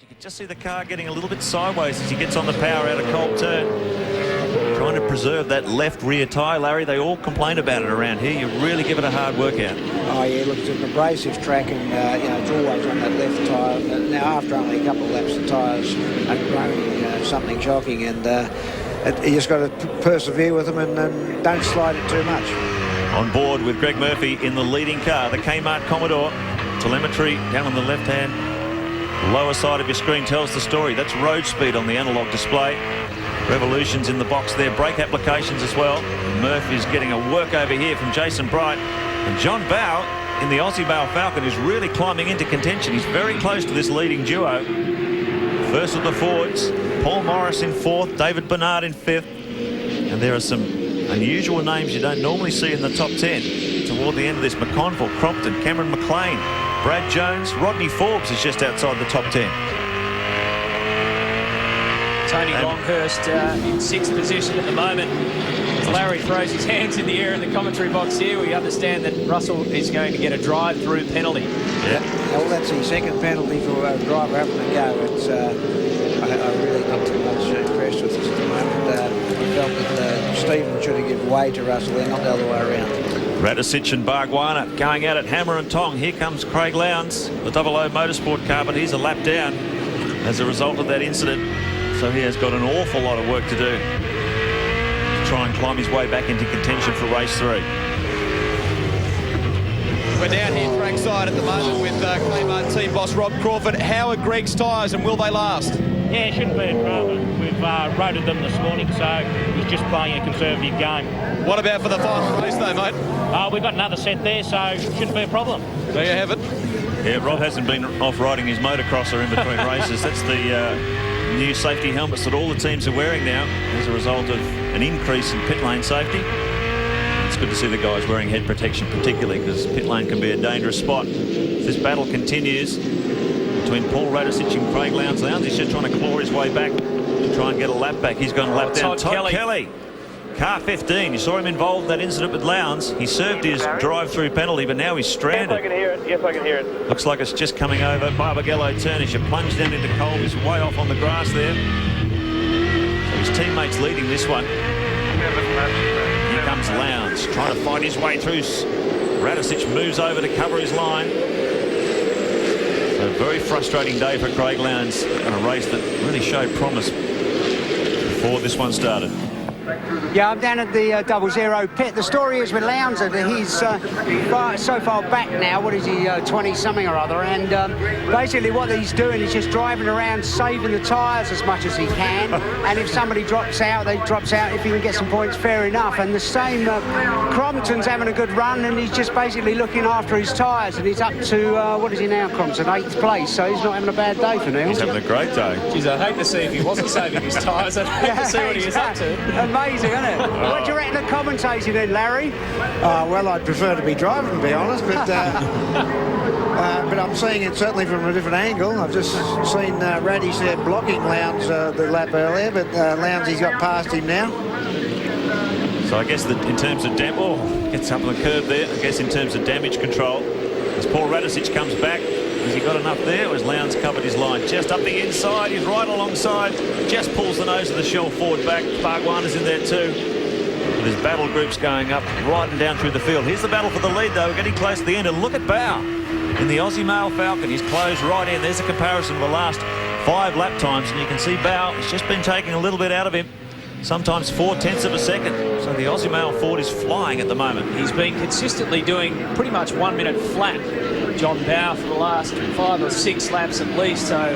You can just see the car getting a little bit sideways as he gets on the power out of cold turn. Trying to preserve that left rear tyre, Larry. They all complain about it around here. You really give it a hard workout. Oh yeah, look, it's an abrasive track, and it's always on that left tyre. Now, after only a couple of laps, the tyres are growing something shocking, and you just got to persevere with them and don't slide it too much. On board with Greg Murphy in the leading car, the Kmart Commodore. Telemetry down on the left-hand lower side of your screen tells the story. That's road speed on the analog display. Revolutions in the box there, brake applications as well. Murphy's getting a work over here from Jason Bright. And John Bowe in the Aussie Male Falcon is really climbing into contention. He's very close to this leading duo. First of the Fords, Paul Morris in fourth, David Bernard in fifth. And there are some unusual names you don't normally see in the top 10. Toward the end of this, McConville, Crompton, Cameron McLean, Brad Jones, Rodney Forbes is just outside the top 10. Tony Longhurst in sixth position at the moment. As Larry throws his hands in the air in the commentary box here, we understand that Russell is going to get a drive-through penalty. Yeah. Well, that's the second penalty for a driver having a go. It's, I really not too much impressed with this at the moment. I felt that Stephen should have given way to Russell there, not the other way around. Radicic and Barbagallo going at it hammer and tong. Here comes Craig Lowndes, the 00 Motorsport car, but he's a lap down as a result of that incident. So he has got an awful lot of work to do to try and climb his way back into contention for race 3. We're down here trackside at the moment with Kmart team boss Rob Crawford. How are Greg's tyres and will they last? Yeah, it shouldn't be a problem. We've roaded them this morning, so he's just playing a conservative game. What about for the final race though, mate? We've got another set there, so it shouldn't be a problem. There you have it. Yeah, Rob hasn't been off riding his motocrosser in between races. That's the new safety helmets that all the teams are wearing now as a result of an increase in pit lane safety. It's good to see the guys wearing head protection, particularly because pit lane can be a dangerous spot. If this battle continues between Paul Radicic and Craig Lowndes. Lowndes is just trying to claw his way back to try and get a lap back. He's gone lap down. Todd Kelly. Car 15. You saw him involved in that incident with Lowndes. He served his drive-through penalty, but now he's stranded. Yes, I can hear it. Yes, I can hear it. Looks like it's just coming over Barbagallo turn as you plunge down into coal. He's way off on the grass there. So his teammates leading this one. Here comes Lowndes trying to find his way through. Radicic moves over to cover his line. So a very frustrating day for Craig Lowndes in a race that really showed promise before this one started. Yeah, I'm down at the 00 pit. The story is with Lowndes that he's so far back now. What is he, 20-something or other? And basically what he's doing is just driving around, saving the tyres as much as he can. And if somebody drops out, they drops out. If he can get some points, fair enough. And the same, Crompton's having a good run, and he's just basically looking after his tyres. And he's up to, what is he now, Crompton? 8th place. So he's not having a bad day for now. He's having a great day. Geez, I'd hate to see if he wasn't saving his tyres. I'd hate to see what he is up to. Amazing, isn't it? What do you reckon of commentating then, Larry? Well, I'd prefer to be driving, to be honest, but I'm seeing it certainly from a different angle. I've just seen Raddy said blocking Lowndes the lap earlier, but Lowndes, he's got past him now. So I guess that in terms of gets up on the curb there. I guess in terms of damage control, as Paul Radicic comes back, has he got enough there, or has Lowndes covered his line? Just up the inside, he's right alongside, just pulls the nose of the shell forward back. Barguana's in there too. There's battle groups going up right and down through the field. Here's the battle for the lead though. We're getting close to the end, and look at Bowe in the Aussie Male Falcon. He's closed right in. There's a comparison of the last 5 lap times, and you can see Bowe has just been taking a little bit out of him, sometimes 0.4 of a second. So the Aussie Male Ford is flying at the moment. He's been consistently doing pretty much 1 minute flat, John Bowe, for the last 5 or 6 laps at least. So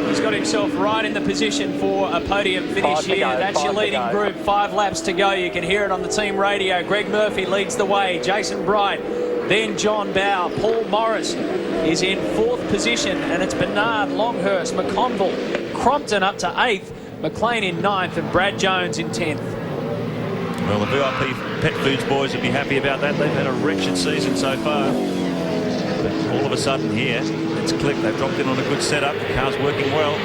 he's got himself right in the position for a podium finish here. That's your leading group. 5 laps to go. You can hear it on the team radio. Greg Murphy leads the way. Jason Bright, then John Bowe. Paul Morris is in 4th position, and it's Bernard, Longhurst, McConville, Crompton up to 8th, McLean in 9th, and Brad Jones in 10th. Well, the VIP Pet Foods boys would be happy about that. They've had a wretched season so far. But all of a sudden here, it's clicked. They've dropped in on a good setup. The car's working well.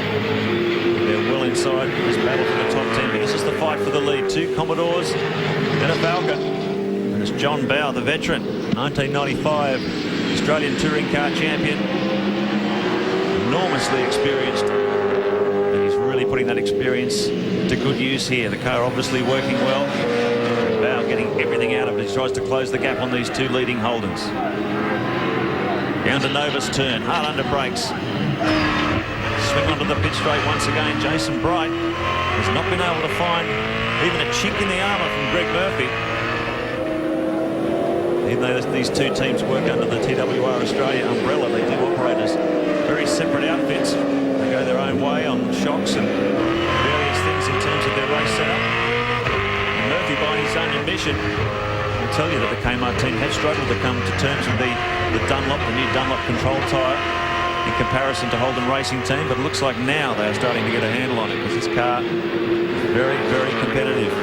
They're well inside this battle for the top 10. But this is the fight for the lead. 2 Commodores and a Falcon. And it's John Bowe, the veteran, 1995 Australian Touring Car Champion. enormously experienced, and he's really putting that experience to good use here. The car obviously working well. Bow getting everything out of it. He tries to close the gap on these two leading Holdens. Down to Nova's turn. Hard under brakes. Swing onto the pit straight once again. Jason Bright has not been able to find even a chink in the armour from Greg Murphy. Even though these two teams work under the TWR Australia umbrella, they do operate as very separate outfits. They go their own way on shocks and various things in terms of their race setup. And Murphy, by his own admission, will tell you that the Kmart team has struggled to come to terms with the Dunlop, the new Dunlop control tyre, in comparison to Holden Racing Team. But it looks like now they are starting to get a handle on it, because this car is very, very competitive.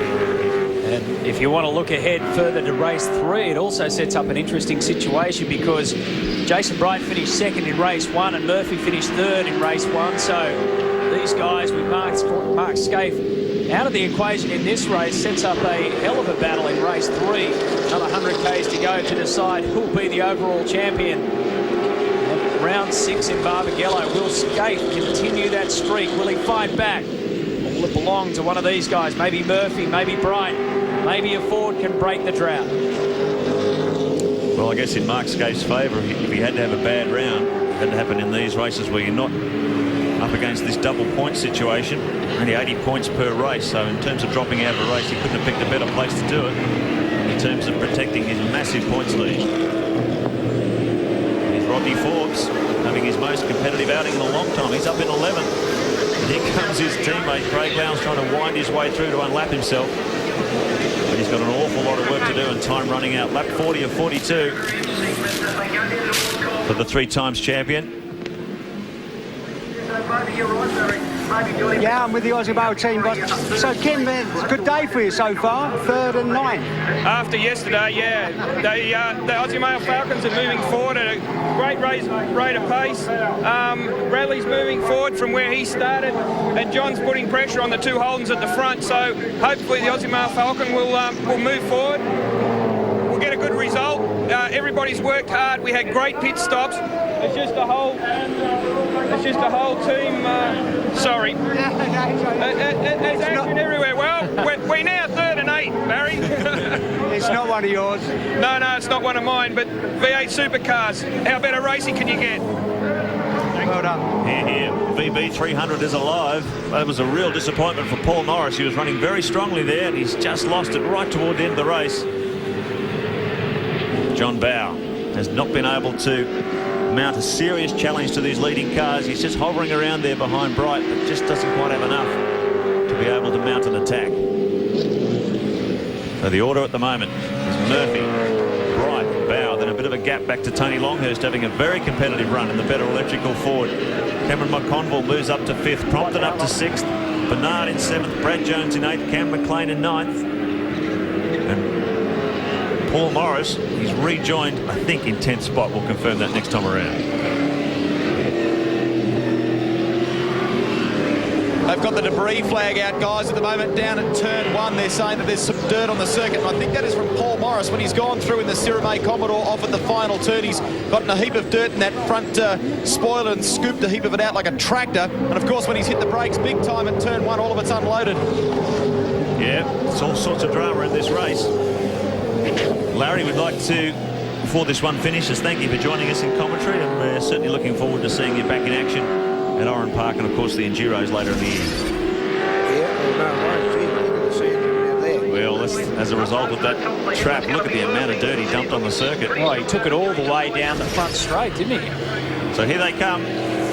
And if you want to look ahead further to race 3, it also sets up an interesting situation, because Jason Bright finished second in race 1 and Murphy finished third in race 1. So these guys, with Mark Scaife out of the equation in this race, sets up a hell of a battle in race 3. Another 100 k's to go to decide who will be the overall champion. And round 6 in Barbagallo. Will Scaife continue that streak? Will he fight back? Will it belong to one of these guys? Maybe Murphy, maybe Bright. Maybe a Ford can break the drought. Well, I guess in Mark Scaife's favour, if he had to have a bad round, it had to happen in these races where you're not up against this double point situation. Only 80 points per race, so in terms of dropping out of a race, he couldn't have picked a better place to do it in terms of protecting his massive points lead. Here's Rodney Forbes having his most competitive outing in a long time. He's up in 11th. And here comes his teammate Craig Lowndes trying to wind his way through to unlap himself. But he's got an awful lot of work to do and time running out. Lap 40 of 42 for the 3 times champion. Yeah, I'm with the Aussie Bowl team. But so, Kim, it's a good day for you so far, 3rd and 9th. After yesterday, yeah, the Aussie Male Falcons are moving forward at a great rate of pace. Bradley's moving forward from where he started, and John's putting pressure on the 2 Holdens at the front. So hopefully the Aussie Male Falcon will move forward. We'll get a good result. Everybody's worked hard. We had great pit stops. It's just a whole team. Sorry. There's action everywhere. Well, we're now 3rd and 8, Barry. It's not one of yours. No, it's not one of mine, but V8 Supercars. How better racing can you get? Well done. Here, VB 300 is alive. That was a real disappointment for Paul Morris. He was running very strongly there, and he's just lost it right toward the end of the race. John Bow has not been able to mount a serious challenge to these leading cars. He's just hovering around there behind Bright, but just doesn't quite have enough to be able to mount an attack. So the order at the moment is Murphy, Bright, Bow, then a bit of a gap back to Tony Longhurst, having a very competitive run in the better electrical Ford. Cameron McConville moves up to 5th, Prompton up to 6th, Bernard in 7th, Brad Jones in 8th, Cam McLean in 9th. And Paul Morris, he's rejoined, I think, in 10th spot. We'll confirm that next time around. They've got the debris flag out, guys, at the moment down at turn 1. They're saying that there's some dirt on the circuit, and I think that is from Paul Morris. When he's gone through in the Cirame Commodore off at the final turn, he's gotten a heap of dirt in that front spoiler and scooped a heap of it out like a tractor. And of course, when he's hit the brakes big time at turn 1, all of it's unloaded. Yeah, it's all sorts of drama in this race. Larry would like to, before this one finishes, thank you for joining us in commentary, and we're certainly looking forward to seeing you back in action at Oran Park and, of course, the Enduros later in the year. Well, as a result of that trap, look at the amount of dirt he dumped on the circuit. Oh, he took it all the way down the front straight, didn't he? So here they come.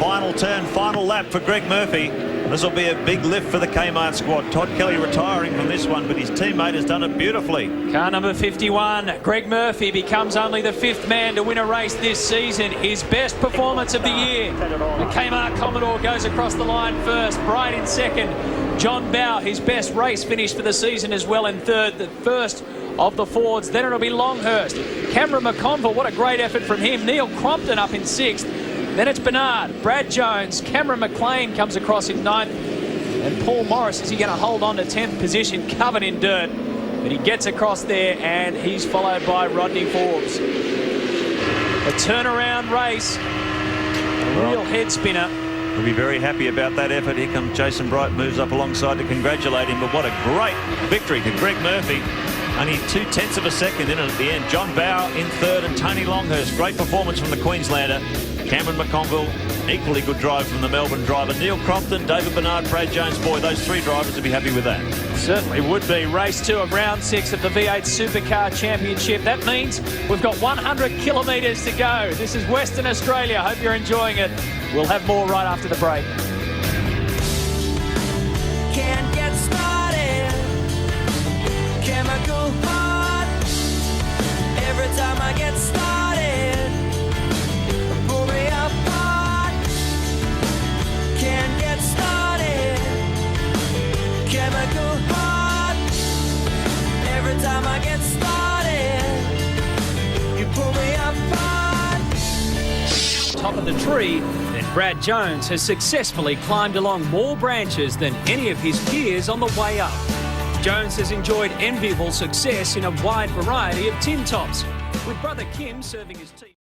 Final turn, final lap for Greg Murphy. This will be a big lift for the Kmart squad. Todd Kelly retiring from this one, but his teammate has done it beautifully. Car number 51, Greg Murphy, becomes only the 5th man to win a race this season. His best performance of the year. The Kmart Commodore goes across the line first. Bright in 2nd. John Bow, his best race finish for the season as well, in 3rd. The first of the Fords. Then it'll be Longhurst. Cameron McConville, what a great effort from him. Neil Crompton up in 6th. Then it's Bernard, Brad Jones, Cameron McLean comes across in 9th, and Paul Morris, is he going to hold on to 10th position, covered in dirt? But he gets across there, and he's followed by Rodney Forbes. A turnaround race, a real head spinner. We'll be very happy about that effort. Here comes Jason Bright, moves up alongside to congratulate him. But what a great victory to Greg Murphy. Only 0.2 of a second in it at the end. John Bower in third and Tony Longhurst. Great performance from the Queenslander. Cameron McConville, equally good drive from the Melbourne driver. Neil Crompton, David Bernard, Brad Jones. Boy, those three drivers would be happy with that. Certainly would be. Race 2 of round 6 of the V8 Supercar Championship. That means we've got 100 kilometres to go. This is Western Australia. Hope you're enjoying it. We'll have more right after the break. Can't get started. Chemical heart. Every time I get started, pull me apart. Can't get started. Chemical heart. Every time I get started, you pull me apart. Top of the tree, then Brad Jones has successfully climbed along more branches than any of his peers on the way up. Jones has enjoyed enviable success in a wide variety of tin tops, with brother Kim serving his team.